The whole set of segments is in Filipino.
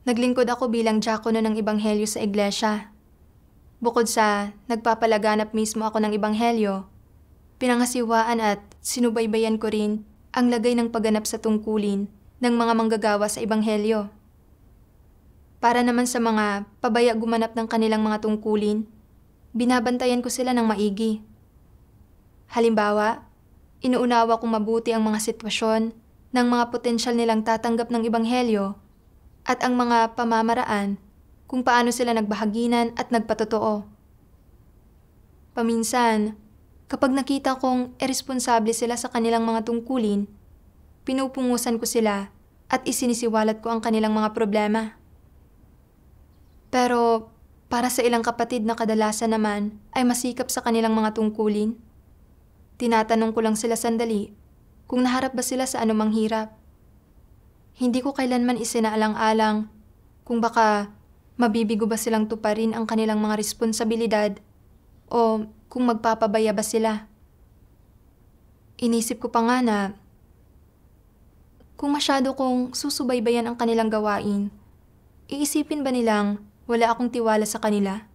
Naglingkod ako bilang diakono ng ebanghelyo sa iglesia. Bukod sa nagpapalaganap mismo ako ng ebanghelyo, pinangasiwaan at sinubaybayan ko rin ang lagay ng pagganap sa tungkulin ng mga manggagawa sa ebanghelyo. Para naman sa mga pabaya gumanap ng kanilang mga tungkulin, binabantayan ko sila ng maigi. Halimbawa, inuunawa kong mabuti ang mga sitwasyon ng mga potensyal nilang tatanggap ng ebanghelyo at ang mga pamamaraan kung paano sila nagbahaginan at nagpatotoo. Paminsan, kapag nakita kong iresponsable sila sa kanilang mga tungkulin, pinupungusan ko sila at isinisiwalat ko ang kanilang mga problema. Pero para sa ilang kapatid na kadalasan naman ay masikap sa kanilang mga tungkulin, tinatanong ko lang sila sandali kung naharap ba sila sa anumang hirap. Hindi ko kailanman isinaalang-alang kung baka mabibigo ba silang tuparin ang kanilang mga responsibilidad o kung magpapabaya ba sila. Inisip ko pa nga na kung masyado kong susubaybayan ang kanilang gawain, iisipin ba nilang wala akong tiwala sa kanila?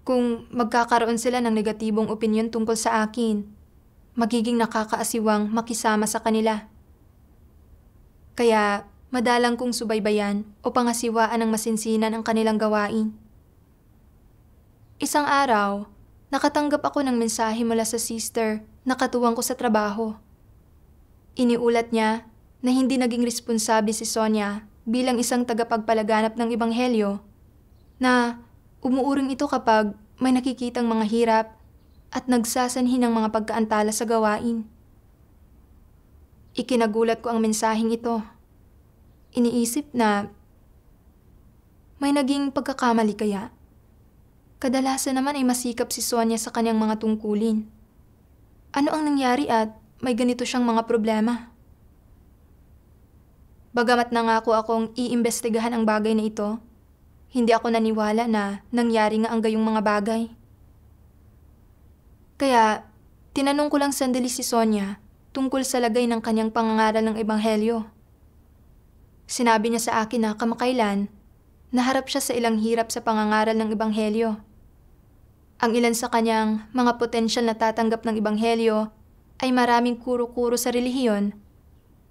Kung magkakaroon sila ng negatibong opinyon tungkol sa akin, magiging nakakaasiwang makisama sa kanila. Kaya madalang kong subaybayan o pangasiwaan ng masinsinan ang kanilang gawain. Isang araw, nakatanggap ako ng mensahe mula sa sister na katuwang ko sa trabaho. Iniulat niya na hindi naging responsable si Sonia bilang isang tagapagpalaganap ng ebanghelyo, na umuuring ito kapag may nakikitang mga hirap at nagsasanhi ng mga pagkaantala sa gawain. Ikinagulat ko ang mensaheng ito. Iniisip na may naging pagkakamali kaya. Kadalasan naman ay masikap si Sonia sa kanyang mga tungkulin. Ano ang nangyari at may ganito siyang mga problema? Bagamat nangako akong iimbestigahan ang bagay na ito, hindi ako naniwala na nangyari nga ang gayong mga bagay. Kaya tinanong ko lang sandali si Sonia tungkol sa lagay ng kanyang pangangaral ng ebanghelyo. Sinabi niya sa akin na kamakailan, naharap siya sa ilang hirap sa pangangaral ng ebanghelyo. Ang ilan sa kanyang mga potensyal na tatanggap ng ebanghelyo ay maraming kuro-kuro sa relihiyon,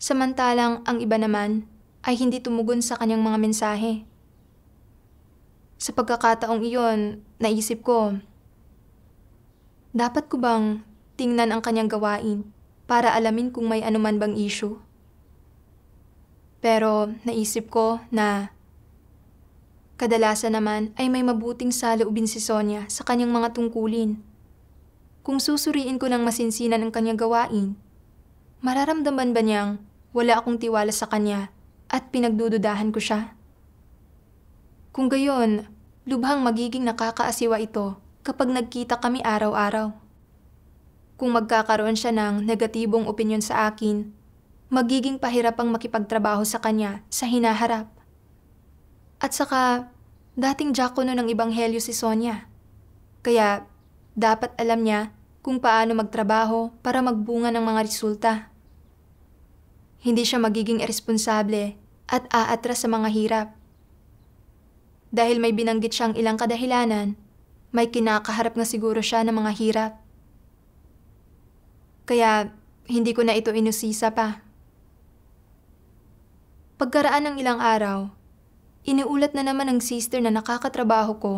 samantalang ang iba naman ay hindi tumugon sa kanyang mga mensahe. Sa pagkakataong iyon, naisip ko, dapat ko bang tingnan ang kanyang gawain para alamin kung may anuman bang issue? Pero naisip ko na kadalasan naman ay may mabuting saloobin si Sonia sa kanyang mga tungkulin. Kung susuriin ko ng masinsinan ang kanyang gawain, mararamdaman ba niyang wala akong tiwala sa kanya at pinagdududahan ko siya? Kung gayon, lubhang magiging nakakaasiwa ito kapag nagkita kami araw-araw. Kung magkakaroon siya ng negatibong opinyon sa akin, magiging pahirapang makipagtrabaho sa kanya sa hinaharap. At saka, dating diakono ng ebanghelyo si Sonia. Kaya, dapat alam niya kung paano magtrabaho para magbunga ng mga resulta. Hindi siya magiging iresponsable at aatras sa mga hirap. Dahil may binanggit siyang ilang kadahilanan, may kinakaharap na siguro siya ng mga hirap. Kaya, hindi ko na ito inusisa pa. Pagkaraan ng ilang araw, iniulat na naman ng sister na nakakatrabaho ko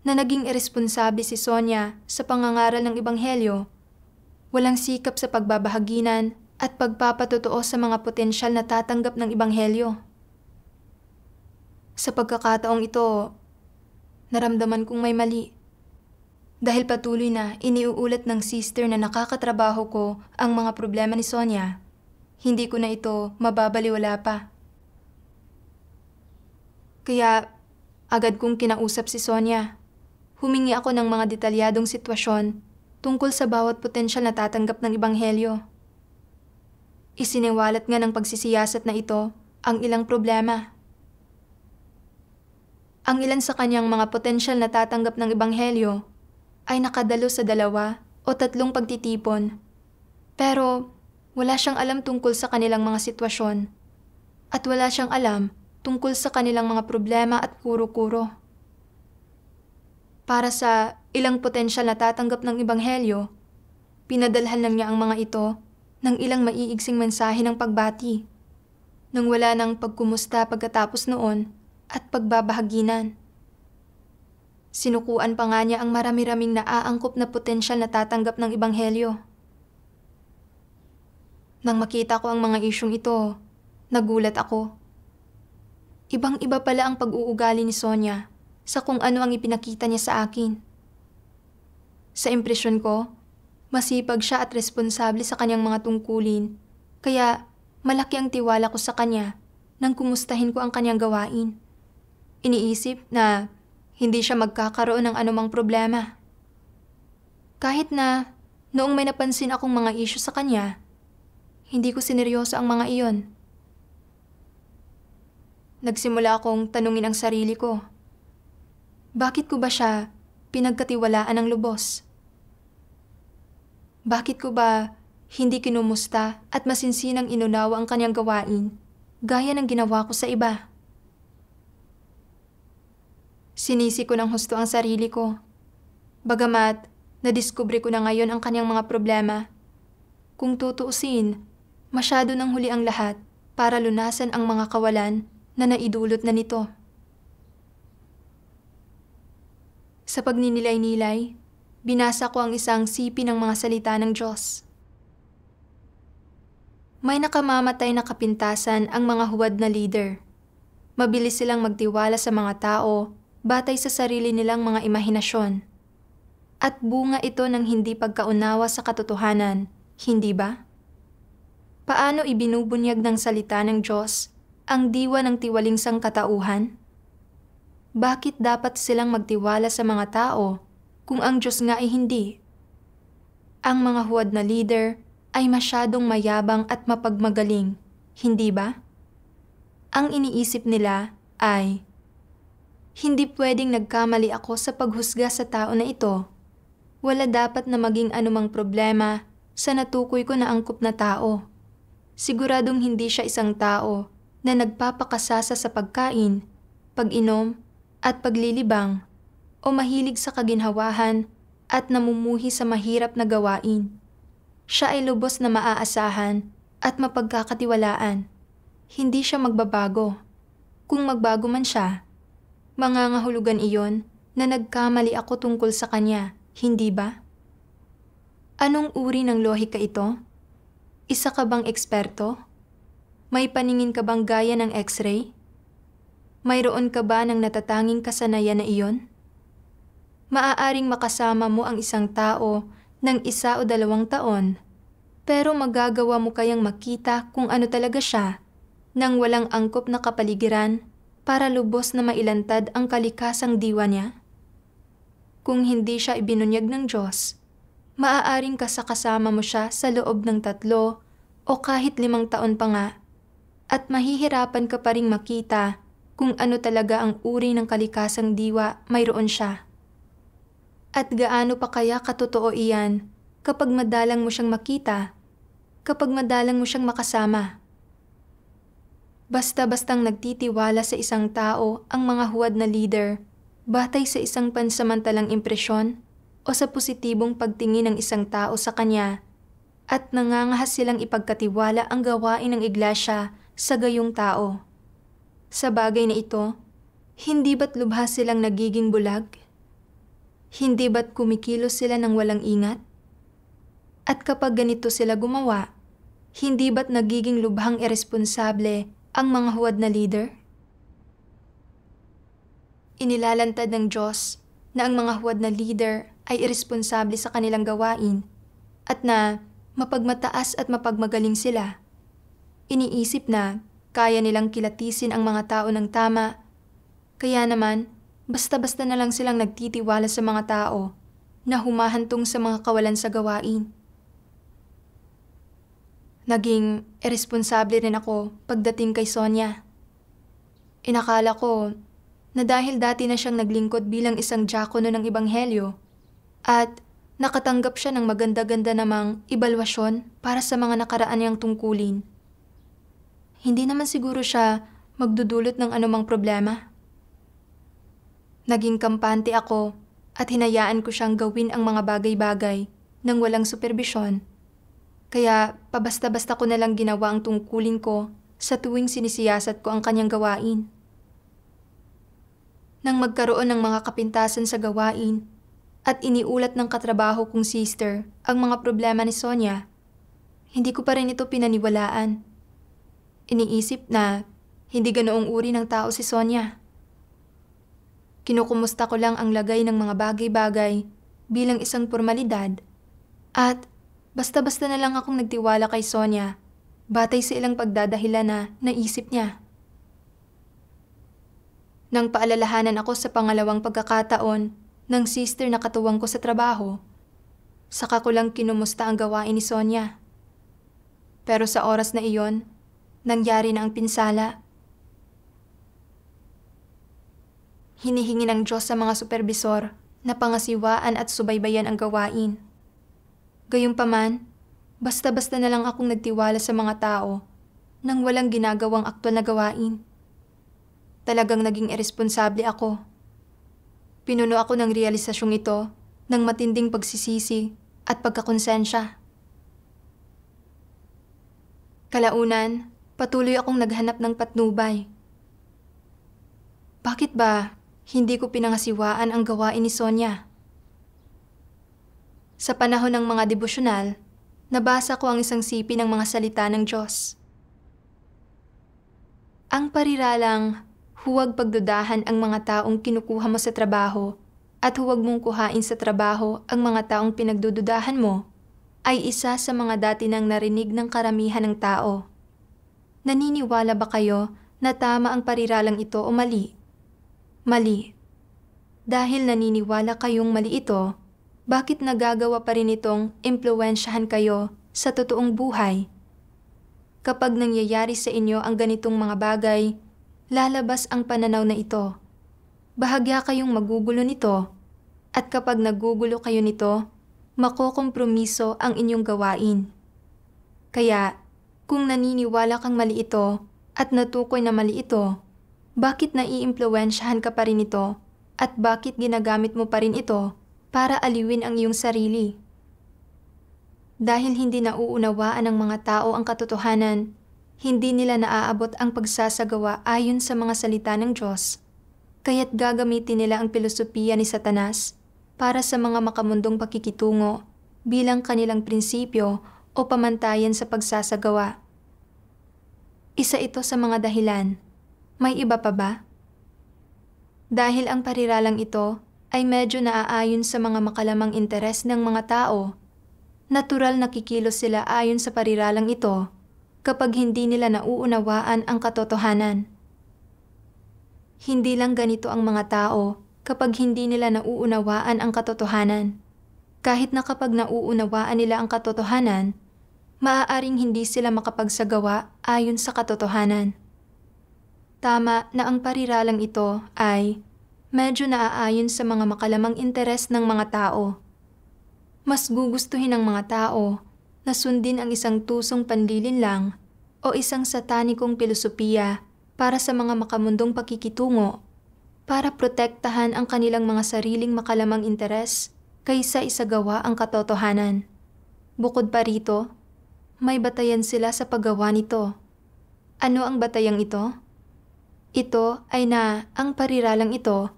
na naging iresponsable si Sonia sa pangangaral ng ebanghelyo, walang sikap sa pagbabahaginan at pagpapatotoo sa mga potensyal na tatanggap ng ebanghelyo. Sa pagkakataong ito, naramdaman kong may mali. Dahil patuloy na iniuulat ng sister na nakakatrabaho ko ang mga problema ni Sonia, hindi ko na ito mababaliwala pa. Kaya agad kong kinausap si Sonia. Humingi ako ng mga detalyadong sitwasyon tungkol sa bawat potensyal na tatanggap ng ebanghelyo. Isiniwalat nga ng pagsisiyasat na ito ang ilang problema. Ang ilan sa kanyang mga potensyal na tatanggap ng ebanghelyo ay nakadalo sa 2 o 3 pagtitipon. Pero wala siyang alam tungkol sa kanilang mga sitwasyon at wala siyang alam tungkol sa kanilang mga problema at kuro-kuro. Para sa ilang potensyal na tatanggap ng ebanghelyo, pinadalhan lang niya ang mga ito ng ilang maiigsing mensahe ng pagbati, nang wala ng pagkumusta pagkatapos noon at pagbabahaginan. Sinukuan pa nga niya ang marami-raming naaangkop na potensyal na tatanggap ng ebanghelyo. Nang makita ko ang mga isyong ito, nagulat ako. Ibang-iba pala ang pag-uugali ni Sonia sa kung ano ang ipinakita niya sa akin. Sa impresyon ko, masipag siya at responsable sa kanyang mga tungkulin, kaya malaki ang tiwala ko sa kanya nang kumustahin ko ang kanyang gawain. Iniisip na hindi siya magkakaroon ng anumang problema. Kahit na noong may napansin akong mga issue sa kanya, hindi ko sineryoso ang mga iyon. Nagsimula akong tanungin ang sarili ko. Bakit ko ba siya pinagkatiwalaan ng lubos? Bakit ko ba hindi kinumusta at masinsinang inunawa ang kanyang gawain gaya ng ginawa ko sa iba? Sinisi ko ng husto ang sarili ko. Bagamat nadiskubre ko na ngayon ang kanyang mga problema, kung tutuusin, masyado nang huli ang lahat para lunasan ang mga kawalan na naidulot na nito. Sa pagninilay-nilay, binasa ko ang isang sipi ng mga salita ng Diyos. May nakamamatay na kapintasan ang mga huwad na leader. Mabilis silang magtiwala sa mga tao batay sa sarili nilang mga imahinasyon. At bunga ito ng hindi pagkaunawa sa katotohanan, hindi ba? Paano ibinubunyag ng salita ng Diyos ang diwa ng tiwaling sangkatauhan? Bakit dapat silang magtiwala sa mga tao kung ang Diyos nga ay hindi? Ang mga huwad na leader ay masyadong mayabang at mapagmagaling, hindi ba? Ang iniisip nila ay, hindi pwedeng nagkamali ako sa paghusga sa tao na ito. Wala dapat na maging anumang problema sa natukoy ko na angkop na tao. Siguradong hindi siya isang tao na nagpapakasasa sa pagkain, pag-inom, at paglilibang, o mahilig sa kaginhawahan at namumuhi sa mahirap na gawain. Siya ay lubos na maaasahan at mapagkakatiwalaan. Hindi siya magbabago. Kung magbago man siya, mangangahulugan iyon na nagkamali ako tungkol sa kanya, hindi ba? Anong uri ng lohika ito? Isa ka bang eksperto? May paningin ka bang gaya ng X-ray? Mayroon ka ba ng natatanging kasanayan na iyon? Maaaring makasama mo ang isang tao ng 1 o 2 taon, pero magagawa mo kayang makita kung ano talaga siya nang walang angkop na kapaligiran para lubos na mailantad ang kalikasang diwa niya? Kung hindi siya ibinunyag ng Diyos, maaaring kasakasama mo siya sa loob ng 3 o kahit 5 taon pa nga, at mahihirapan ka pa ring makita kung ano talaga ang uri ng kalikasang diwa mayroon siya. At gaano pa kaya katotoo iyan kapag madalang mo siyang makita, kapag madalang mo siyang makasama? Basta-bastang nagtitiwala sa isang tao ang mga huwad na leader batay sa isang pansamantalang impresyon o sa positibong pagtingin ng isang tao sa kanya, at nangangahas silang ipagkatiwala ang gawain ng iglesia sa gayong tao. Sa bagay na ito, hindi ba't lubha silang nagiging bulag? Hindi ba't kumikilos sila ng walang ingat? At kapag ganito sila gumawa, hindi ba't nagiging lubhang iresponsable ang mga huwad na leader? Inilalantad ng Diyos na ang mga huwad na leader ay iresponsable sa kanilang gawain at na mapagmataas at mapagmagaling sila. Iniisip na kaya nilang kilatisin ang mga tao ng tama, kaya naman basta-basta na lang silang nagtitiwala sa mga tao na humahantong sa mga kawalan sa gawain. Naging iresponsable rin ako pagdating kay Sonia. Inakala ko na dahil dati na siyang naglingkod bilang isang diakono ng ebanghelyo at nakatanggap siya ng maganda-ganda namang ebalwasyon para sa mga nakaraan niyang tungkulin, hindi naman siguro siya magdudulot ng anumang problema. Naging kampante ako at hinayaan ko siyang gawin ang mga bagay-bagay nang walang superbisyon. Kaya pabasta-basta ko nalang ginawa ang tungkulin ko sa tuwing sinisiyasat ko ang kanyang gawain. Nang magkaroon ng mga kapintasan sa gawain at iniulat ng katrabaho kong sister ang mga problema ni Sonia, hindi ko pa rin ito pinaniwalaan. Iniisip na hindi ganoong uri ng tao si Sonia. Kinukumusta ko lang ang lagay ng mga bagay-bagay bilang isang formalidad at basta-basta na lang akong nagtiwala kay Sonia batay sa ilang pagdadahilan na naisip niya. Nang paalalahanan ako sa pangalawang pagkakataon ng sister na katuwang ko sa trabaho, saka ko lang kinumusta ang gawain ni Sonia. Pero sa oras na iyon, nangyari na ang pinsala. Hinihingi ng Diyos sa mga superbisor na pangasiwaan at subaybayan ang gawain. Gayunpaman, basta-basta na lang akong nagtiwala sa mga tao nang walang ginagawang aktwal na gawain. Talagang naging iresponsable ako. Pinuno ako ng realisasyong ito ng matinding pagsisisi at pagkakonsensya. Kalaunan, patuloy akong naghanap ng patnubay. Bakit ba hindi ko pinangasiwaan ang gawain ni Sonia? Sa panahon ng mga devosyonal, nabasa ko ang isang sipi ng mga salita ng Diyos. Ang pariralang, huwag pagdudahan ang mga taong kinukuha mo sa trabaho at huwag mong kuhain sa trabaho ang mga taong pinagdududahan mo, ay isa sa mga dati nang narinig ng karamihan ng tao. Naniniwala ba kayo na tama ang pariralang ito o mali? Mali. Dahil naniniwala kayong mali ito, bakit nagagawa pa rin itong impluwensyahan kayo sa totoong buhay? Kapag nangyayari sa inyo ang ganitong mga bagay, lalabas ang pananaw na ito. Bahagya kayong magugulo nito, at kapag nagugulo kayo nito, makokompromiso ang inyong gawain. Kaya, kung naniniwala kang mali ito at natukoy na mali ito, bakit naiimpluwensyahan ka pa rin ito at bakit ginagamit mo pa rin ito para aliwin ang iyong sarili? Dahil hindi nauunawaan ng mga tao ang katotohanan, hindi nila naaabot ang pagsasagawa ayon sa mga salita ng Diyos, kaya't gagamitin nila ang pilosopiya ni Satanas para sa mga makamundong pakikitungo bilang kanilang prinsipyo o pamantayan sa pagsasagawa. Isa ito sa mga dahilan. May iba pa ba? Dahil ang pariralang ito ay medyo naaayon sa mga makalamang interes ng mga tao, natural na kikilos sila ayon sa pariralang ito kapag hindi nila nauunawaan ang katotohanan. Hindi lang ganito ang mga tao kapag hindi nila nauunawaan ang katotohanan. Kahit na kapag nauunawaan nila ang katotohanan, maaaring hindi sila makapagsagawa ayon sa katotohanan. Tama na ang pariralang ito ay medyo naaayon sa mga makalamang interes ng mga tao. Mas gugustuhin ng mga tao na sundin ang isang tusong panlilinlang o isang satanikong pilosopiya para sa mga makamundong pakikitungo para protektahan ang kanilang mga sariling makalamang interes kaysa isagawa ang katotohanan. Bukod pa rito, may batayan sila sa paggawa nito. Ano ang batayang ito? Ito ay na ang pariralang ito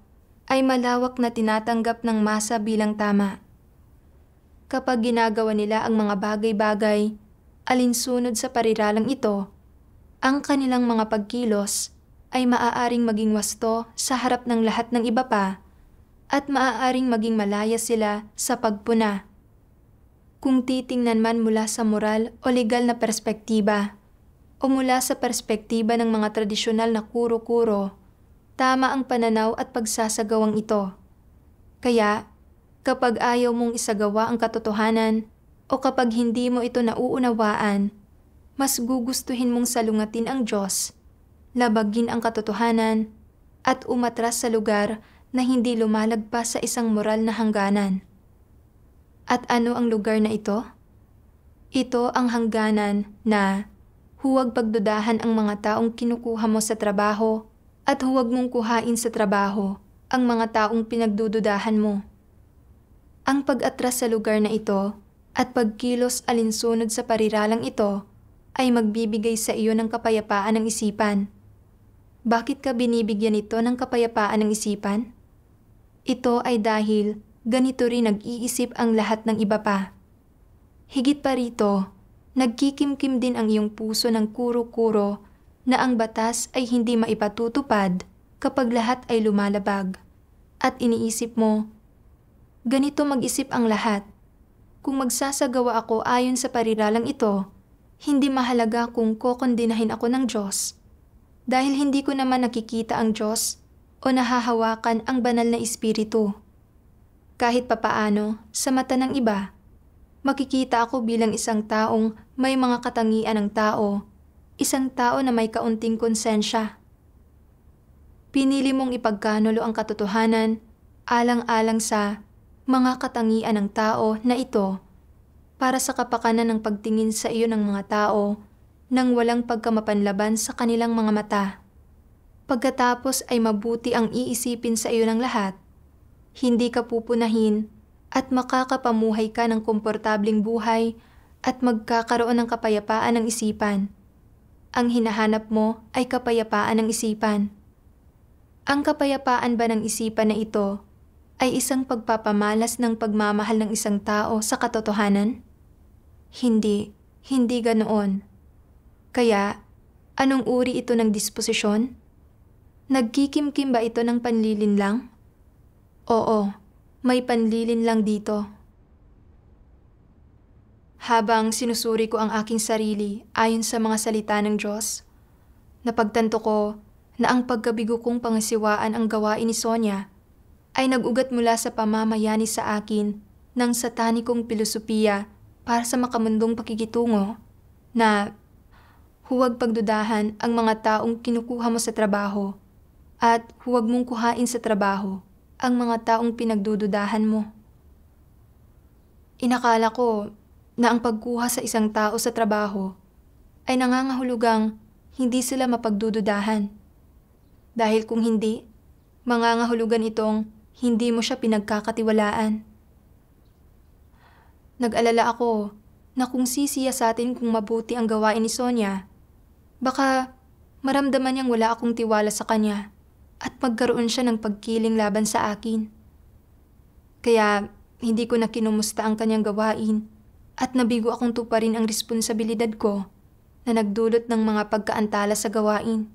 ay malawak na tinatanggap ng masa bilang tama. Kapag ginagawa nila ang mga bagay-bagay alinsunod sa pariralang ito, ang kanilang mga pagkilos ay maaaring maging wasto sa harap ng lahat ng iba pa at maaaring maging malaya sila sa pagpuna. Kung titingnan man mula sa moral o legal na perspektiba, o mula sa perspektiba ng mga tradisyonal na kuro-kuro, tama ang pananaw at pagsasagawang ito. Kaya, kapag ayaw mong isagawa ang katotohanan o kapag hindi mo ito nauunawaan, mas gugustuhin mong salungatin ang Diyos, labagin ang katotohanan, at umatras sa lugar na hindi lumalagpas sa isang moral na hangganan. At ano ang lugar na ito? Ito ang hangganan na huwag pagdudahan ang mga taong kinukuha mo sa trabaho at huwag mong kuhain sa trabaho ang mga taong pinagdududahan mo. Ang pag-atras sa lugar na ito at pagkilos alinsunod sa pariralang ito ay magbibigay sa iyo ng kapayapaan ng isipan. Bakit ka binibigyan ito ng kapayapaan ng isipan? Ito ay dahil ganito rin nag-iisip ang lahat ng iba pa. Higit pa rito, nagkikimkim din ang iyong puso ng kuro-kuro na ang batas ay hindi maipatutupad kapag lahat ay lumalabag. At iniisip mo, ganito mag-isip ang lahat. Kung magsasagawa ako ayon sa pariralang ito, hindi mahalaga kung kokondinahin ako ng Diyos. Dahil hindi ko naman nakikita ang Diyos o nahahawakan ang banal na espiritu. Kahit papaano, sa mata ng iba, makikita ako bilang isang taong may mga katangian ng tao, isang tao na may kaunting konsensya. Pinili mong ipagkanulo ang katotohanan alang-alang sa mga katangian ng tao na ito para sa kapakanan ng pagtingin sa iyo ng mga tao nang walang pagkamapanlaban sa kanilang mga mata. Pagkatapos ay mabuti ang iisipin sa iyo ng lahat, hindi ka pupunahin at makakapamuhay ka ng komportabling buhay at magkakaroon ng kapayapaan ng isipan. Ang hinahanap mo ay kapayapaan ng isipan. Ang kapayapaan ba ng isipan na ito ay isang pagpapamalas ng pagmamahal ng isang tao sa katotohanan? Hindi ganoon. Kaya, anong uri ito ng disposisyon? Nagkikimkim ba ito ng panlilinlang? Oo, may panlilinlang dito. Habang sinusuri ko ang aking sarili ayon sa mga salita ng Diyos, napagtanto ko na ang pagkabigo kong pangasiwaan ang gawain ni Sonia ay nag-ugat mula sa pamamayani sa akin ng satanikong pilosopiya para sa makamundong pakikitungo na huwag pagdudahan ang mga taong kinukuha mo sa trabaho at huwag mong kuhain sa trabaho ang mga taong pinagdududahan mo. Inakala ko na ang pagkuha sa isang tao sa trabaho ay nangangahulugang hindi sila mapagdududahan. Dahil kung hindi, mangangahulugan itong hindi mo siya pinagkakatiwalaan. Nag-alala ako na kung sisiyasatin kung mabuti ang gawain ni Sonia, baka maramdaman niyang wala akong tiwala sa kanya at magkaroon siya ng pagkiling laban sa akin. Kaya hindi ko na kinumusta ang kanyang gawain at nabigo akong tuparin ang responsibilidad ko na nagdulot ng mga pagkaantala sa gawain.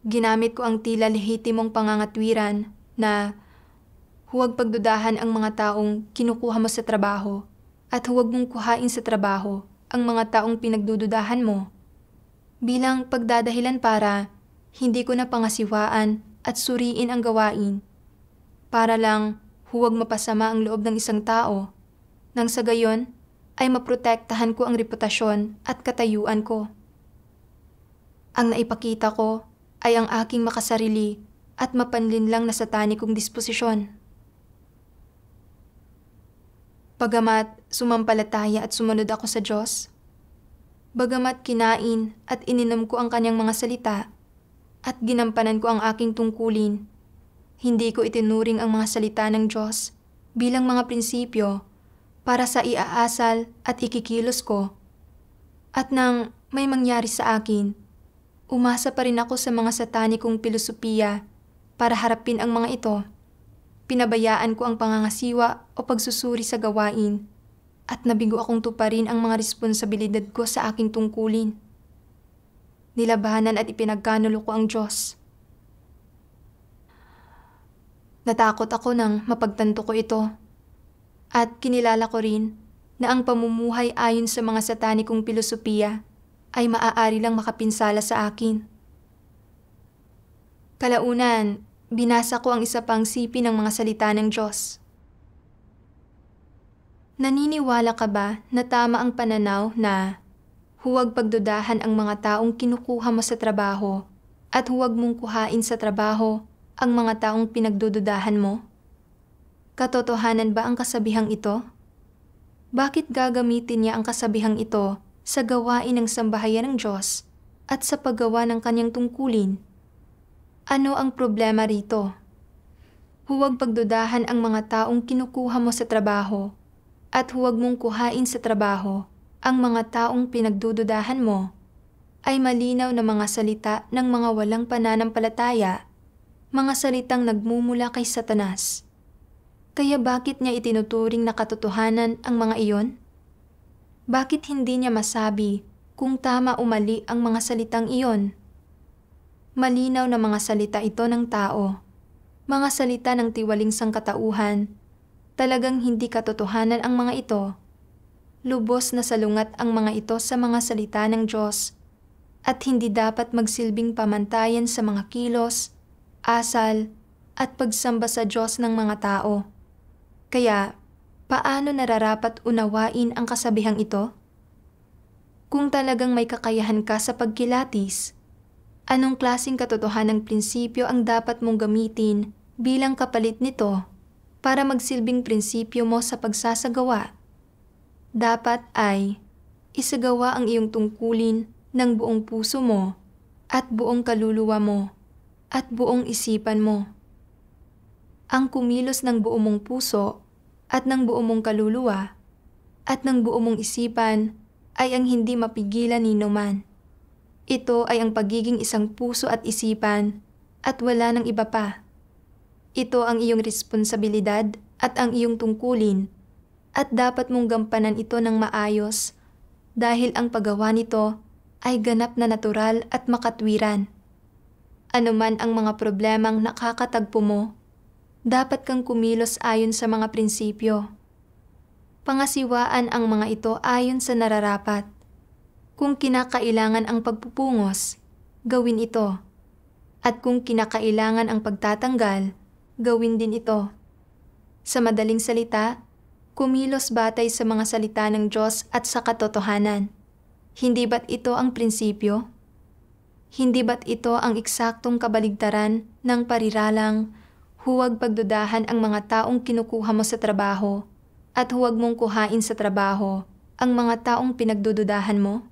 Ginamit ko ang tila lehitimong pangangatwiran na huwag pagdudahan ang mga taong kinukuha mo sa trabaho at huwag mong kuhain sa trabaho ang mga taong pinagdududahan mo bilang pagdadahilan para hindi ko na pangasiwaan at suriin ang gawain para lang huwag mapasama ang loob ng isang tao nang sa gayon ay maprotektahan ko ang reputasyon at katayuan ko. Ang naipakita ko ay ang aking makasarili at mapanlinlang na satanikong disposisyon. Bagamat sumampalataya at sumunod ako sa Diyos, bagamat kinain at ininom ko ang kanyang mga salita at ginampanan ko ang aking tungkulin, hindi ko itinuring ang mga salita ng Diyos bilang mga prinsipyo para sa iaasal at ikikilos ko. At nang may mangyari sa akin, umasa pa rin ako sa mga satanikong pilosopiya para harapin ang mga ito. Pinabayaan ko ang pangangasiwa o pagsusuri sa gawain at nabigo akong tuparin ang mga responsibilidad ko sa aking tungkulin. Nilabanan at ipinagkanulo ko ang Diyos. Natakot ako nang mapagtanto ko ito at kinilala ko rin na ang pamumuhay ayon sa mga satanikong pilosopiya ay maaari lang makapinsala sa akin. Kalaunan, binasa ko ang isa pang sipi ng mga salita ng Diyos. Naniniwala ka ba na tama ang pananaw na huwag pagdudahan ang mga taong kinukuha mo sa trabaho at huwag mong kuhain sa trabaho ang mga taong pinagdududahan mo? Katotohanan ba ang kasabihang ito? Bakit gagamitin niya ang kasabihang ito sa gawain ng sambahayan ng Diyos at sa paggawa ng kanyang tungkulin. Ano ang problema rito? Huwag pagdudahan ang mga taong kinukuha mo sa trabaho at huwag mong kuhain sa trabaho ang mga taong pinagdududahan mo ay malinaw na mga salita ng mga walang pananampalataya, mga salitang nagmumula kay Satanas. Kaya bakit niya itinuturing na katotohanan ang mga iyon? Bakit hindi niya masabi kung tama o mali ang mga salitang iyon? Malinaw na mga salita ito ng tao, mga salita ng tiwaling sangkatauhan. Talagang hindi katotohanan ang mga ito. Lubos na salungat ang mga ito sa mga salita ng Diyos at hindi dapat magsilbing pamantayan sa mga kilos, asal, at pagsamba sa Diyos ng mga tao. Kaya, paano nararapat unawain ang kasabihang ito? Kung talagang may kakayahan ka sa pagkilatis, anong klaseng katotohanang prinsipyo ang dapat mong gamitin bilang kapalit nito para magsilbing prinsipyo mo sa pagsasagawa? Dapat ay isagawa ang iyong tungkulin ng buong puso mo at buong kaluluwa mo at buong isipan mo. Ang kumilos ng buong mong puso at ng buong mong kaluluwa at ng buong mong isipan ay ang hindi mapigilan ni numan. Ito ay ang pagiging isang puso at isipan at wala ng iba pa. Ito ang iyong responsibilidad at ang iyong tungkulin at dapat mong gampanan ito ng maayos dahil ang paggawa nito ay ganap na natural at makatwiran. Ano man ang mga problemang nakakatagpo mo, dapat kang kumilos ayon sa mga prinsipyo. Pangasiwaan ang mga ito ayon sa nararapat. Kung kinakailangan ang pagpupungos, gawin ito. At kung kinakailangan ang pagtatanggal, gawin din ito. Sa madaling salita, kumilos batay sa mga salita ng Diyos at sa katotohanan. Hindi ba't ito ang prinsipyo? Hindi ba't ito ang eksaktong kabaligtaran ng pariralang huwag pagdudahan ang mga taong kinukuha mo sa trabaho at huwag mong kuhain sa trabaho ang mga taong pinagdududahan mo?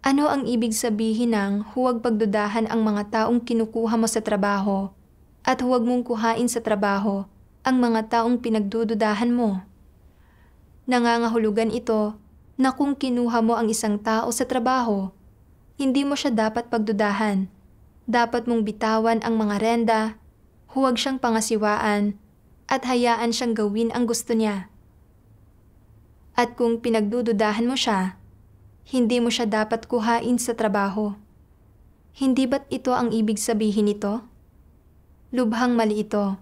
Ano ang ibig sabihin ng huwag pagdudahan ang mga taong kinukuha mo sa trabaho at huwag mong kuhain sa trabaho ang mga taong pinagdududahan mo? Nangangahulugan ito na kung kinuha mo ang isang tao sa trabaho, hindi mo siya dapat pagdudahan. Dapat mong bitawan ang mga renda, huwag siyang pangasiwaan, at hayaan siyang gawin ang gusto niya. At kung pinagdududahan mo siya, hindi mo siya dapat kuhain sa trabaho. Hindi ba't ito ang ibig sabihin nito? Lubhang mali ito.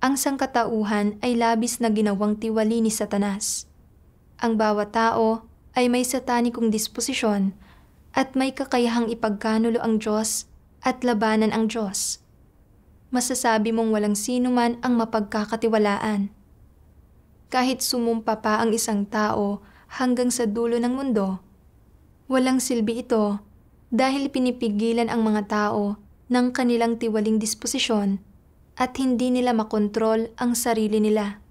Ang sangkatauhan ay labis na ginawang tiwali ni Satanas. Ang bawat tao ay may satanikong disposisyon at may kakayahang ipagkanulo ang Diyos at labanan ang Diyos. Masasabi mong walang sino man ang mapagkakatiwalaan. Kahit sumumpa pa ang isang tao hanggang sa dulo ng mundo, walang silbi ito dahil pinipigilan ang mga tao ng kanilang tiwaling disposisyon at hindi nila makontrol ang sarili nila.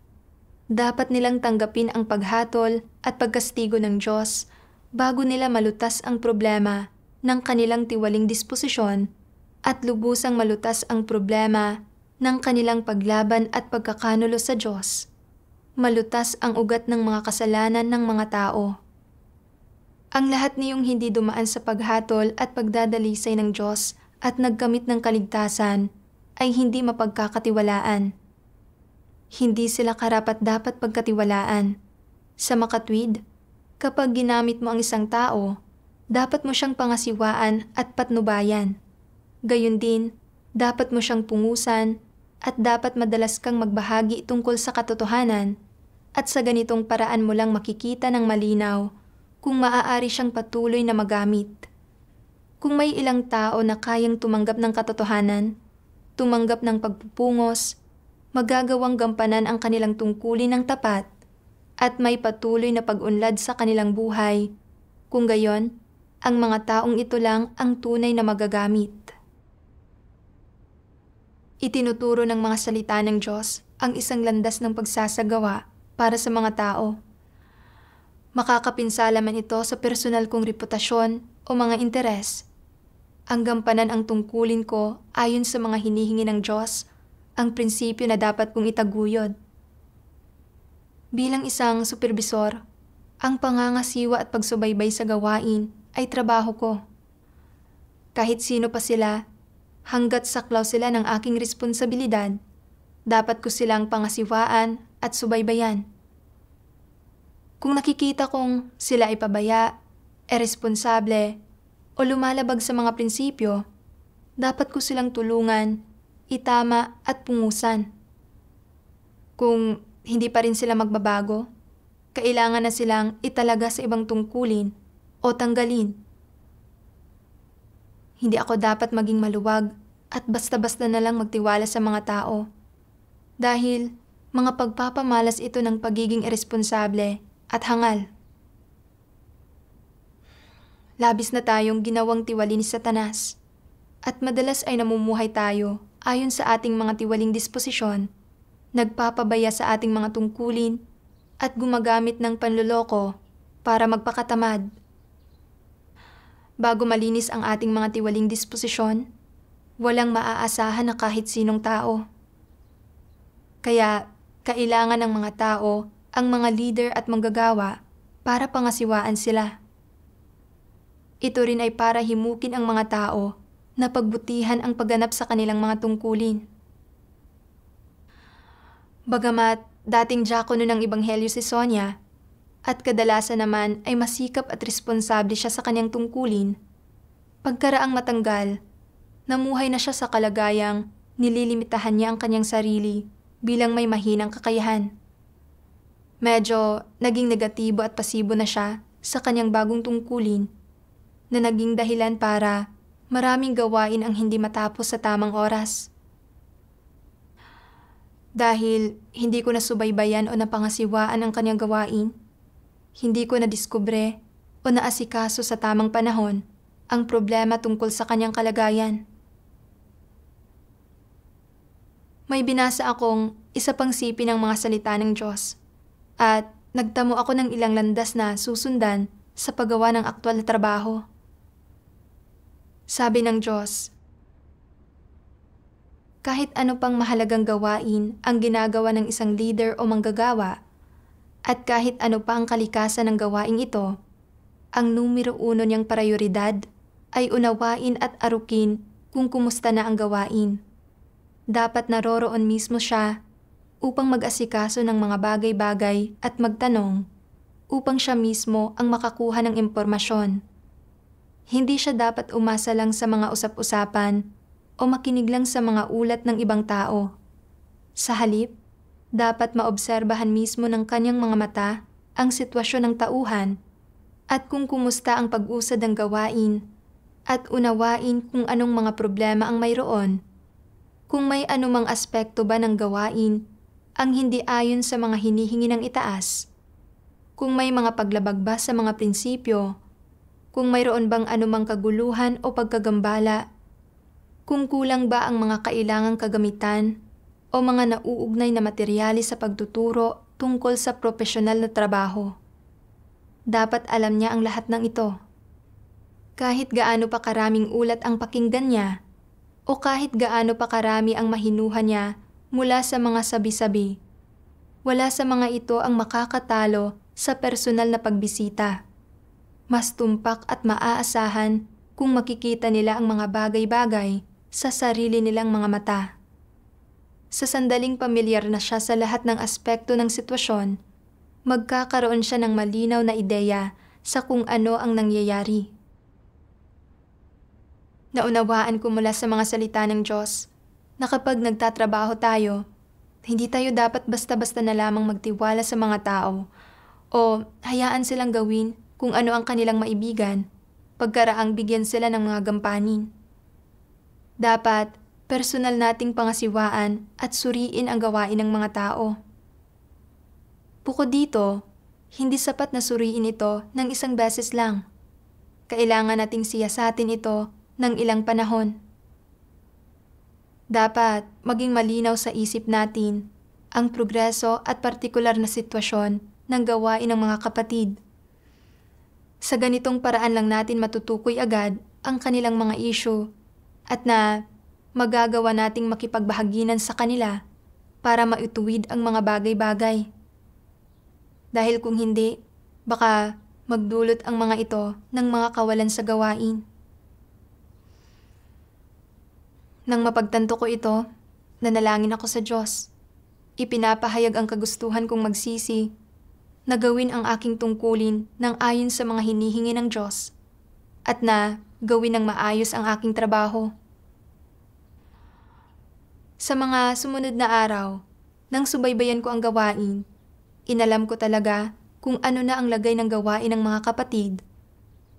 Dapat nilang tanggapin ang paghatol at pagkastigo ng Diyos bago nila malutas ang problema ng kanilang tiwaling disposisyon at lubusang malutas ang problema ng kanilang paglaban at pagkakanulo sa Diyos. Malutas ang ugat ng mga kasalanan ng mga tao. Ang lahat niyong hindi dumaan sa paghatol at pagdadalisay ng Diyos at nagkamit ng kaligtasan ay hindi mapagkakatiwalaan. Hindi sila karapat-dapat pagkatiwalaan. Sa makatwid, kapag ginamit mo ang isang tao, dapat mo siyang pangasiwaan at patnubayan. Gayun din, dapat mo siyang pungusan at dapat madalas kang magbahagi tungkol sa katotohanan at sa ganitong paraan mo lang makikita ng malinaw kung maaari siyang patuloy na magamit. Kung may ilang tao na kayang tumanggap ng katotohanan, tumanggap ng pagpupungos, magagawang gampanan ang kanilang tungkulin ng tapat, at may patuloy na pag-unlad sa kanilang buhay. Kung gayon, ang mga taong ito lang ang tunay na magagamit. Itinuturo ng mga salita ng Diyos ang isang landas ng pagsasagawa para sa mga tao. Makakapinsala man ito sa personal kong reputasyon o mga interes. Ang gampanan ang tungkulin ko ayon sa mga hinihingi ng Diyos, ang prinsipyo na dapat kong itaguyod. Bilang isang supervisor, ang pangangasiwa at pagsubaybay sa gawain ay trabaho ko. Kahit sino pa sila, hanggat saklaw sila ng aking responsibilidad, dapat ko silang pangasiwaan at subaybayan. Kung nakikita kong sila ay pabaya, iresponsable, o lumalabag sa mga prinsipyo, dapat ko silang tulungan, itama at pungusan. Kung hindi pa rin sila magbabago, kailangan na silang italaga sa ibang tungkulin o tanggalin. Hindi ako dapat maging maluwag at basta-basta na lang magtiwala sa mga tao. Dahil mga pagpapamalas ito ng pagiging iresponsable at hangal. Labis na tayong ginawang tiwali ni Satanas at madalas ay namumuhay tayo ayon sa ating mga tiwaling disposisyon, nagpapabaya sa ating mga tungkulin at gumagamit ng panloloko para magpakatamad. Bago malinis ang ating mga tiwaling disposisyon, walang maaasahan na kahit sinong tao. Kaya kailangan ng mga tao ang mga leader at manggagawa para pangasiwaan sila. Ito rin ay para himukin ang mga tao na pagbutihan ang pagganap sa kanilang mga tungkulin. Bagamat dating diakono ng Ebanghelyo si Sonia, at kadalasan naman ay masikap at responsable siya sa kanyang tungkulin, pagkaraang matanggal, namuhay na siya sa kalagayang nililimitahan niya ang kanyang sarili bilang may mahinang kakayahan. Medyo naging negatibo at pasibo na siya sa kanyang bagong tungkulin na naging dahilan para maraming gawain ang hindi matapos sa tamang oras. Dahil hindi ko nasubaybayan o napangasiwaan ang kanyang gawain, hindi ko nadiskubre o naasikaso sa tamang panahon ang problema tungkol sa kanyang kalagayan. May binasa akong isa pang sipi ng mga salita ng Diyos at nagtamo ako ng ilang landas na susundan sa paggawa ng aktwal na trabaho. Sabi ng Diyos, kahit ano pang mahalagang gawain ang ginagawa ng isang leader o manggagawa, at kahit ano pa ang kalikasan ng gawaing ito, ang numero 1 niyang prayoridad ay unawain at arukin kung kumusta na ang gawain. Dapat naroroon mismo siya upang mag-asikaso ng mga bagay-bagay at magtanong upang siya mismo ang makakuha ng impormasyon. Hindi siya dapat umasa lang sa mga usap-usapan o makinig lang sa mga ulat ng ibang tao. Sa halip, dapat maobserbahan mismo ng kanyang mga mata ang sitwasyon ng tauhan at kung kumusta ang pag-usad ng gawain at unawain kung anong mga problema ang mayroon. Kung may anumang aspekto ba ng gawain ang hindi ayon sa mga hinihingi ng itaas, kung may mga paglabag ba sa mga prinsipyo, kung mayroon bang anumang kaguluhan o pagkagambala, kung kulang ba ang mga kailangang kagamitan o mga nauugnay na materyales sa pagtuturo tungkol sa propesyonal na trabaho. Dapat alam niya ang lahat ng ito. Kahit gaano pa karaming ulat ang pakinggan niya, o kahit gaano pa karami ang mahinuha niya mula sa mga sabi-sabi, wala sa mga ito ang makakatalo sa personal na pagbisita. Mas tumpak at maaasahan kung makikita nila ang mga bagay-bagay sa sarili nilang mga mata. Sa sandaling pamilyar na siya sa lahat ng aspekto ng sitwasyon, magkakaroon siya ng malinaw na ideya sa kung ano ang nangyayari. Naunawaan ko mula sa mga salita ng Diyos na kapag nagtatrabaho tayo, hindi tayo dapat basta-basta na lamang magtiwala sa mga tao o hayaan silang gawin kung ano ang kanilang maibigan, pagkaraang bigyan sila ng mga gampanin. Dapat personal nating pangasiwaan at suriin ang gawain ng mga tao. Bukod dito, hindi sapat na suriin ito ng isang beses lang. Kailangan nating siyasatin ito ng ilang panahon. Dapat maging malinaw sa isip natin ang progreso at partikular na sitwasyon ng gawain ng mga kapatid Sa ganitong paraan lang natin matutukoy agad ang kanilang mga issue at na magagawa nating makipagbahaginan sa kanila para maituwid ang mga bagay-bagay. Dahil kung hindi, baka magdulot ang mga ito ng mga kawalan sa gawain. Nang mapagtanto ko ito, nanalangin ako sa Diyos. Ipinapahayag ang kagustuhan kong magsisi na gawin ang aking tungkulin ng ayon sa mga hinihingi ng Diyos at na gawin ng maayos ang aking trabaho. Sa mga sumunod na araw, nang subaybayan ko ang gawain, inalam ko talaga kung ano na ang lagay ng gawain ng mga kapatid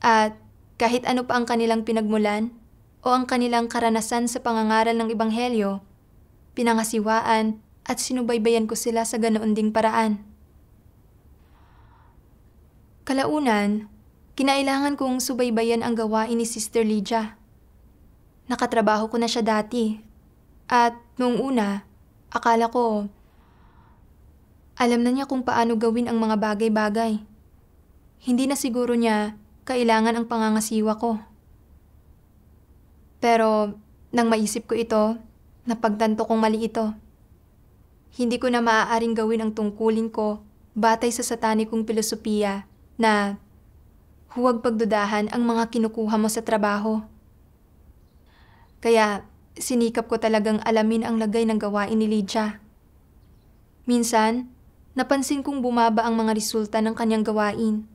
at kahit ano pa ang kanilang pinagmulan o ang kanilang karanasan sa pangangaral ng Ebanghelyo, pinangasiwaan at sinubaybayan ko sila sa ganoon ding paraan. Kalaunan, kinailangan kong subaybayan ang gawain ni Sister Lydia. Nakatrabaho ko na siya dati at noong una, akala ko alam na niya kung paano gawin ang mga bagay-bagay. Hindi na siguro niya kailangan ang pangangasiwa ko. Pero nang maisip ko ito, napagtanto kong mali ito. Hindi ko na maaaring gawin ang tungkulin ko batay sa satanikong pilosopiya na huwag pagdudahan ang mga kinukuha mo sa trabaho. Kaya sinikap ko talagang alamin ang lagay ng gawain ni Lydia. Minsan, napansin kong bumaba ang mga resulta ng kanyang gawain.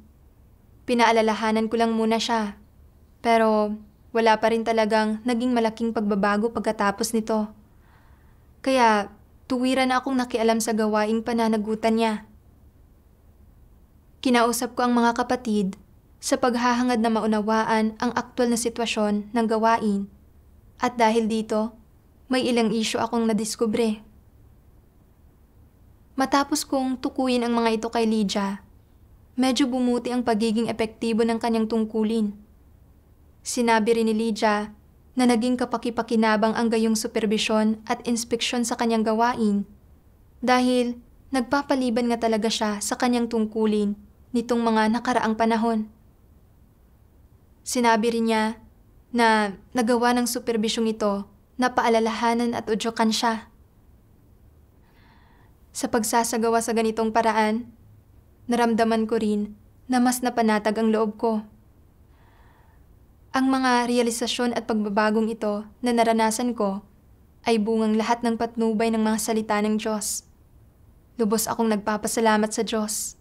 Pinaalalahanan ko lang muna siya, pero wala pa rin talagang naging malaking pagbabago pagkatapos nito. Kaya tuwiran na akong nakialam sa gawaing pananagutan niya. Kinausap ko ang mga kapatid sa paghahangad na maunawaan ang aktwal na sitwasyon ng gawain at dahil dito, may ilang issue akong nadiskubre. Matapos kong tukuyin ang mga ito kay Lydia, medyo bumuti ang pagiging epektibo ng kanyang tungkulin. Sinabi rin ni Lydia na naging kapaki-pakinabang ang gayong superbisyon at inspeksyon sa kanyang gawain dahil nagpapaliban nga talaga siya sa kanyang tungkulin nitong mga nakaraang panahon. Sinabi rin niya na nagawa ng superbisyong ito na paalalahanan at udyokan siya. Sa pagsasagawa sa ganitong paraan, naramdaman ko rin na mas napanatag ang loob ko. Ang mga realisasyon at pagbabagong ito na naranasan ko ay bungang lahat ng patnubay ng mga salita ng Diyos. Lubos akong nagpapasalamat sa Diyos.